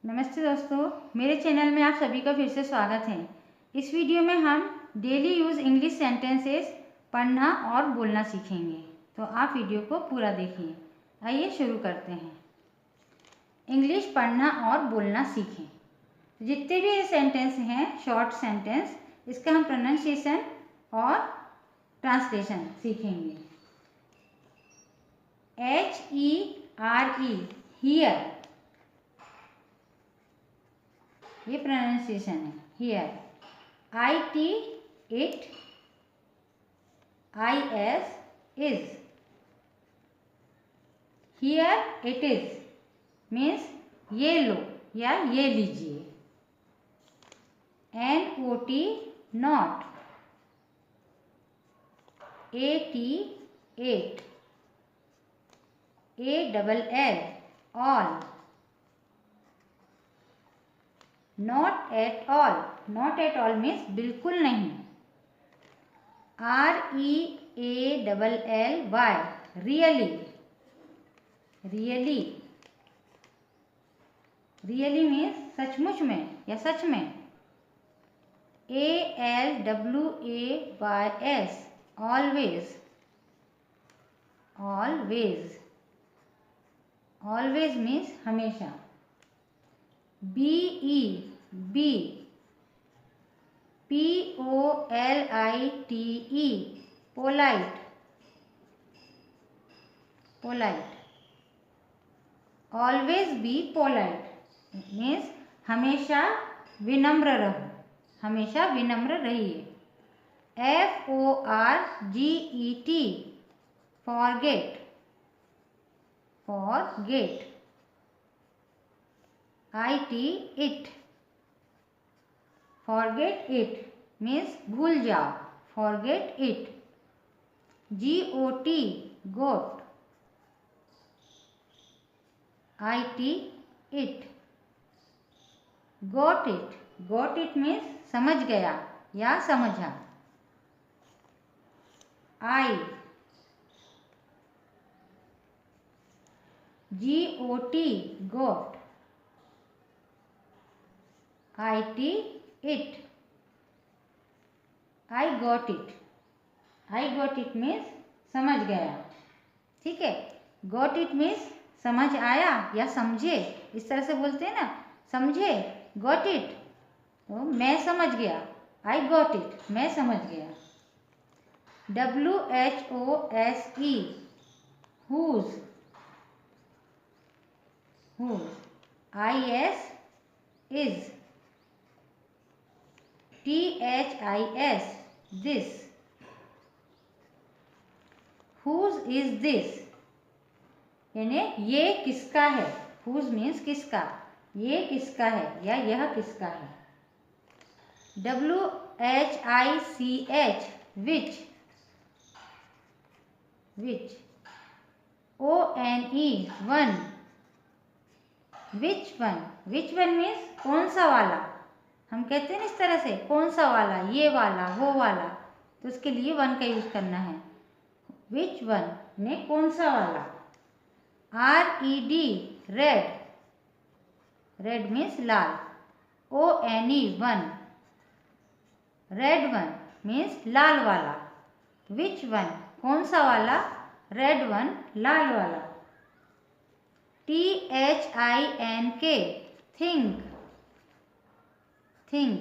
नमस्ते दोस्तों, मेरे चैनल में आप सभी का फिर से स्वागत है। इस वीडियो में हम डेली यूज़ इंग्लिश सेंटेंसेस पढ़ना और बोलना सीखेंगे, तो आप वीडियो को पूरा देखिए। आइए शुरू करते हैं। इंग्लिश पढ़ना और बोलना सीखें। जितने भी ये सेंटेंस हैं शॉर्ट सेंटेंस, इसका हम प्रोनाउंसिएशन और ट्रांसलेशन सीखेंगे। HERE, हियर, ये प्रोनाउंसिएशन है here. IT, it. IS, is. Here it is means ये लो या ये लीजिए। NOT, not. AT, at. ALL, all. Not at all, not at all means बिल्कुल नहीं। REALLY, really, really. Really means सचमुच में या सच में। ALWAYS, always, always. Always means हमेशा। BE, be. POLITE, polite, polite. Always be polite means हमेशा विनम्र रहो, हमेशा विनम्र रहिए। FORGET, forget, forget. IT, it. Forget it means भूल जाओ, forget it. GOT, got. IT, it. Got it, got it means समझ गया या समझा। GOT, got. IT, it. I got it, I got it means समझ गया। ठीक है, got it मीन्स समझ आया या समझे, इस तरह से बोलते हैं ना, समझे, got it, तो मैं समझ गया। I got it, मैं समझ गया। WHOSE, whose, whose। IS, is। THIS, this। Whose is this, यानी ये किसका है। Whose मीन्स किसका, ये किसका है या यह किसका है। WHICH, which, which। ONE, one। which one, which one means कौन सा वाला। हम कहते हैं ना इस तरह से, कौन सा वाला, ये वाला, वो वाला, तो उसके लिए वन का यूज करना है। विच वन ने कौन सा वाला। RED, रेड, रेड मीन्स लाल। ONE, one, red one means लाल वाला। विच वन, कौन सा वाला, रेड वन, लाल वाला। THINK, think, think।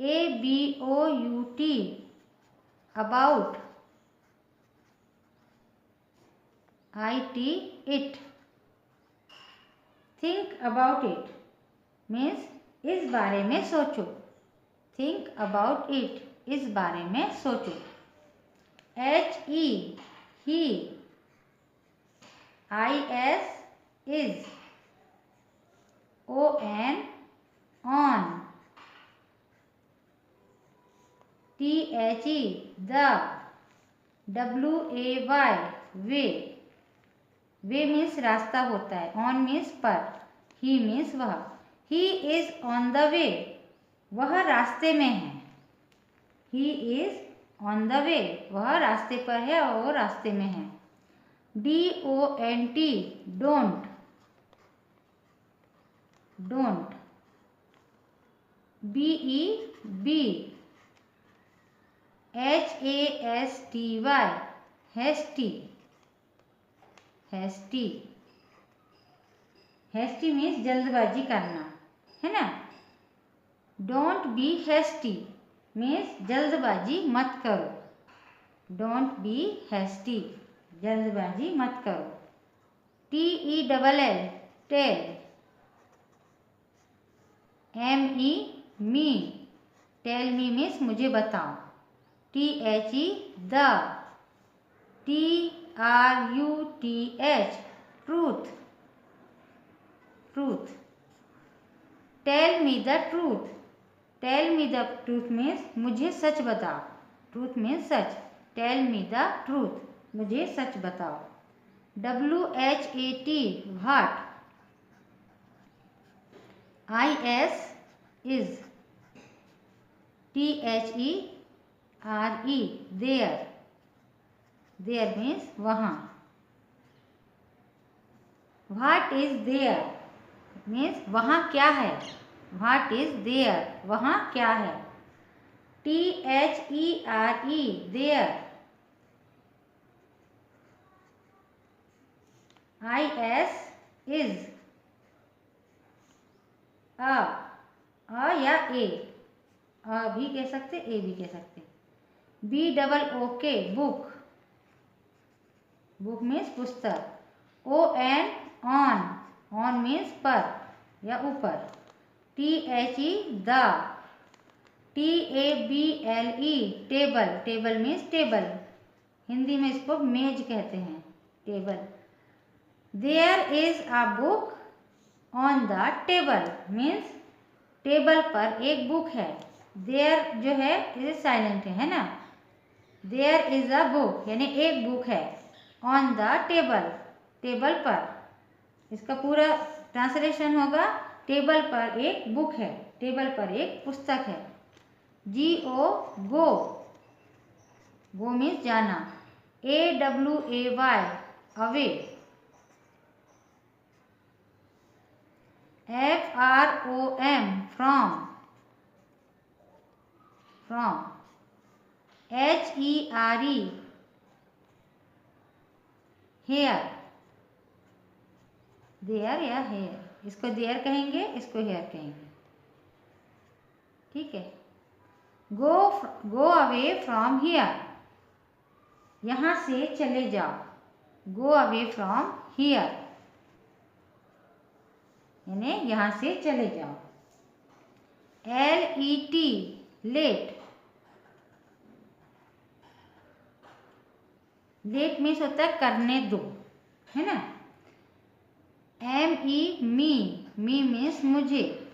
ABOUT, about। IT, it। think about it means इस बारे में सोचो। think about it, इस बारे में सोचो। HE, he। IS, is। ON, on। THE, the। WAY, way, way means रास्ता होता है। ऑन मीन्स पर। ही मीन्स वह। He is on the way, वह रास्ते में है। He is on the way, वह रास्ते पर है और वो रास्ते में है। DONT, don't. don't. B-E-B. H-A-S-T-Y, hasty. hasty. hasty means जल्दबाजी करना, है ना। don't be hasty means जल्दबाजी मत करो। don't be hasty, जल्दबाजी मत करो। T-E-L-L, tell. M-E, me. tell me means मुझे बताओ। T-H-E, the. T-R-U-T-H, truth. truth. tell me the truth. tell me the truth means मुझे सच बताओ। truth means such. tell me the truth, मुझे सच बताओ। W-H-A-T, what. I-S, is. T-H-E-R-E, there. there means वहाँ। what is there means वहाँ क्या है। what is there, वहाँ क्या है। T-H-E-R-E, there. I-S, is. a या ए, भी कह सकते, ए भी कह सकते। B-double-O-K, book. book means पुस्तक। O-N, on. on means पर या ऊपर। T-H-E, the. T-A-B-L-E, table. table means table, Hindi में इसको मेज कहते हैं, table. There is a book on the table means table पर एक बुक है। There जो है इसे साइलेंट है ना। There is a book यानी एक बुक है। On the table, टेबल पर। इसका पूरा ट्रांसलेशन होगा टेबल पर एक बुक है, टेबल पर एक पुस्तक है। G-O, go. go means जाना। A-W-A-Y, away. F-R-O-M, from. from. H-E-R-E, here. there या here, इसको there कहेंगे, इसको here कहेंगे, ठीक है। go away from here, यहाँ से चले जाओ। go away from here यानी यहाँ से चले जाओ। L-E-T, late. लेट मीन्स होता है करने दो, है ना। M-E, me. me मीन्स मुझे।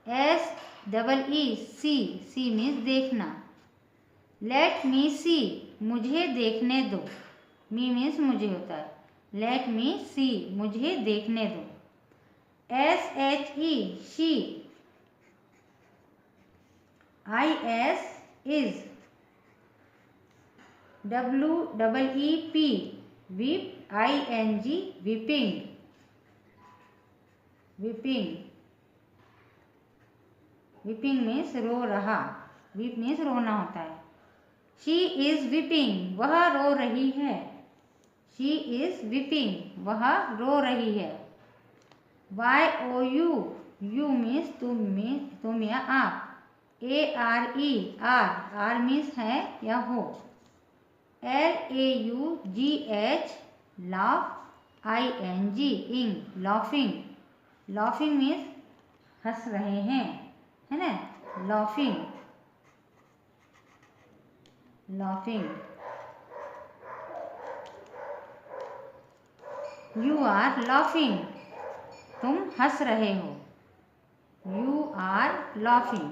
S-E-E-C, C मीन्स देखना। Let me see, मुझे देखने दो। me मीन्स मुझे होता है। Let me see, मुझे देखने दो। S-H-E, she. I-S, is. W-E-E-P, weep. I-N-G, weeping. weeping. weeping means रो रहा। weep means रोना होता है। She is weeping, वह रो रही है। She is weeping, वह रो रही है। Y-O-U, you means तुम या आप। A-R-E, R means है या हो। L-A-U-G-H, laugh. I-N-G, ing, laughing. laughing means हंस रहे हैं, है ना। laughing. laughing. You are laughing, तुम हंस रहे हो। You are laughing.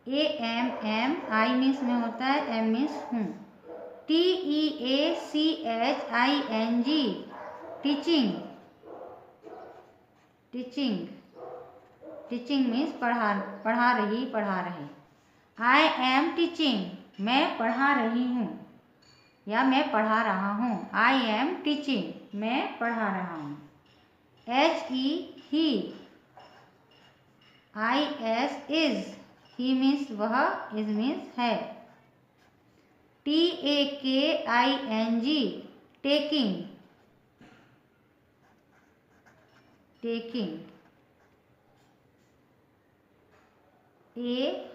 A-M-M, I means में होता है, M मीन्स हूँ। T-E-A-C-H-I-N-G, teaching. teaching. teaching means पढ़ा रही, पढ़ा रहे। I am teaching, मैं पढ़ा रही हूँ। या मैं पढ़ा रहा हूँ। आई एम टीचिंग, मैं पढ़ा रहा हूँ। HE he, IS is, he means वह, इज मीन्स है। TAKING taking, taking. ए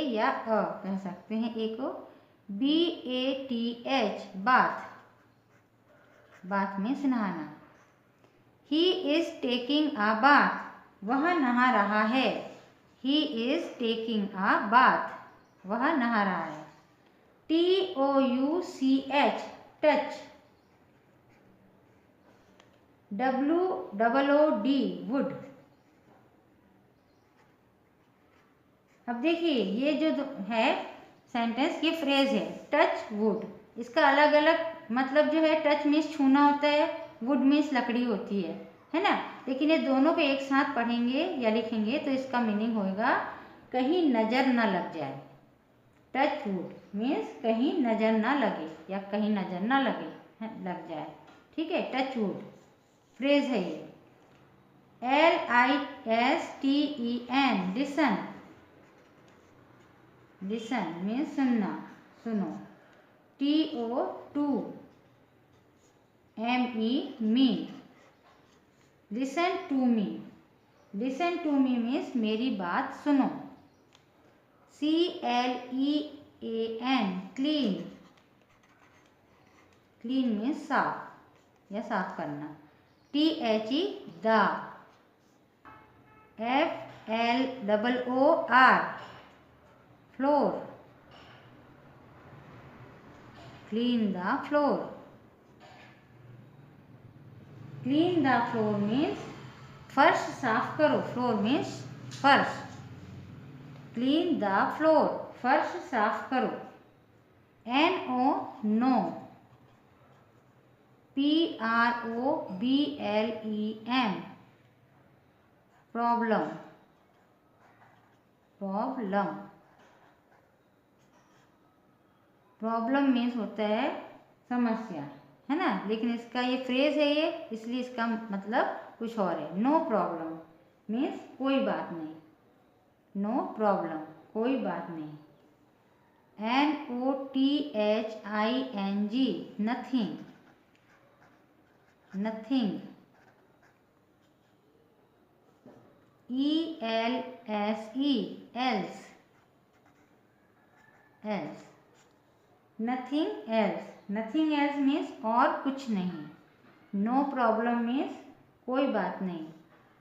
या अ कह सकते हैं ए को। BATH बाथ, बाथ मीन्स नहाना। He is taking a bath, वह नहा रहा है। He is taking a bath, वह नहा रहा है। TOUCH touch, WOOD would. अब देखिए ये जो है सेंटेंस, ये फ्रेज है टच वुड। इसका अलग अलग मतलब जो है, टच मीन्स छूना होता है, वुड मीन्स लकड़ी होती है ना। लेकिन ये दोनों को एक साथ पढ़ेंगे या लिखेंगे तो इसका मीनिंग होगा कहीं नज़र न लग जाए। टच वुड मीन्स कहीं नज़र ना लगे या कहीं नज़र ना लगे, लग जाए। ठीक है, टच वुड फ्रेज है ये। LISTEN लिसन, लिसन मीन्स सुनना, सुनो। TOTME me, listen to me, listen to me means मेरी बात सुनो। CLEAN क्लीन, क्लीन मीन्स साफ या साफ करना। THE the, FLOOR floor, clean the floor. Clean the floor means फर्श साफ करो, फ्लोर मीन्स फर्श। क्लीन द फ्लोर, फर्श साफ करो। NO no, PROBLEM problem, problem. Problem means होता है समस्या, है ना। लेकिन इसका ये फ्रेज है ये, इसलिए इसका मतलब कुछ और है। नो प्रॉब्लम मीन्स कोई बात नहीं, नो प्रॉब्लम कोई बात नहीं। NOTHING nothing, nothing. ELSE else, else. Nothing else, nothing else means और कुछ नहीं। नो प्रॉब्लम मीन्स कोई बात नहीं।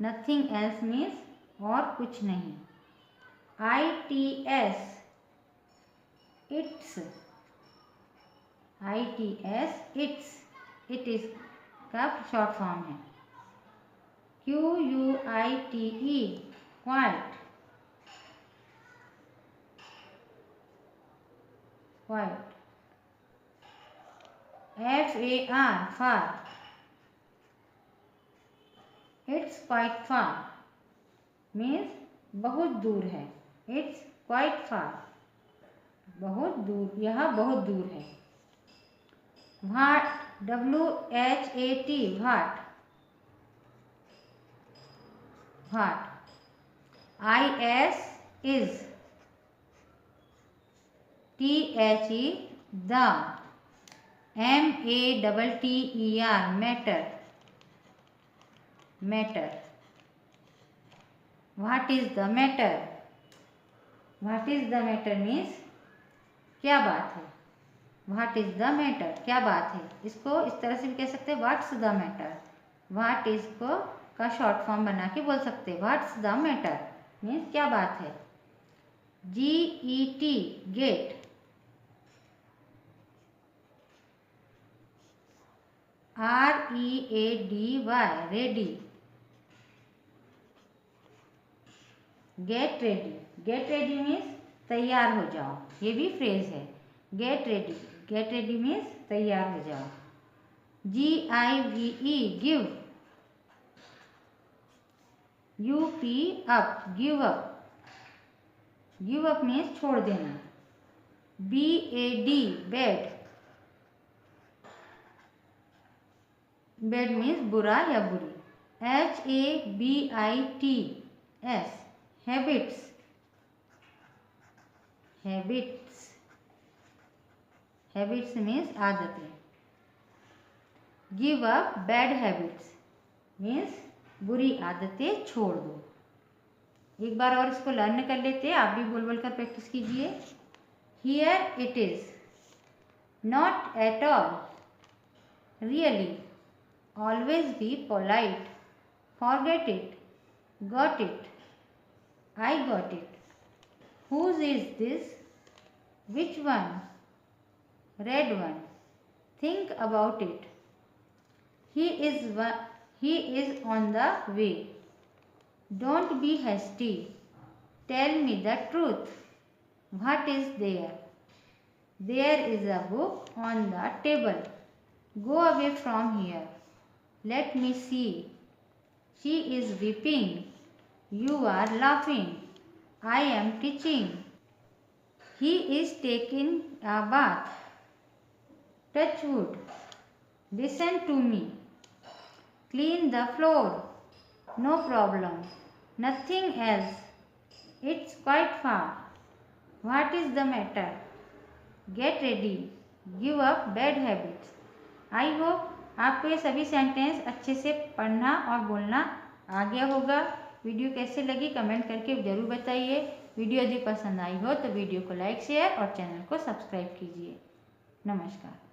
नथिंग एल्स मीन्स और कुछ नहीं। ITS it's, ITS it's, it is का शॉर्ट फॉर्म है। QUITE quite, quite. FAR far, it's quite far means बहुत दूर है। इट्स क्वाइट फार, बहुत दूर, यह बहुत दूर है। What, WHAT what, what. IS is, THE the, MATTER matter, matter. What is the matter, what is the matter means क्या बात है। व्हाट इज द मैटर क्या बात है। इसको इस तरह से भी कह सकते हैं, what's the matter. What is को का शॉर्ट फॉर्म बना के बोल सकते हैं, व्हाट्स द मैटर मीन्स क्या बात है। GET get, READY ready, get ready. Get ready means तैयार हो जाओ, ये भी फ्रेज है। Get ready, get ready means तैयार हो जाओ। GIVE give, UP up, give up, give up means छोड़ देना। BAD बेड, बैड मीन्स बुरा या बुरी। HABITS habits, habits, habits means आदतें। Give up bad habits means बुरी आदतें छोड़ दो। एक बार और इसको लर्न कर लेते हैं, आप भी बोल बोल कर प्रैक्टिस कीजिए। Here it is, not at all, really, always be polite, forget it, got it, I got it, whose is this, which one, red one, think about it, he is on the way, don't be hasty, tell me the truth, what is there, there is a book on the table, go away from here, let me see, she is weeping, you are laughing, I am teaching, he is taking a bath, touch wood, listen to me, clean the floor, no problem, nothing else, it's quite far, what is the matter, get ready, give up bad habits। I hope आपको ये सभी sentence अच्छे से पढ़ना और बोलना आ गया होगा। वीडियो कैसे लगी कमेंट करके ज़रूर बताइए। वीडियो यदि पसंद आई हो तो वीडियो को लाइक शेयर और चैनल को सब्सक्राइब कीजिए। नमस्कार।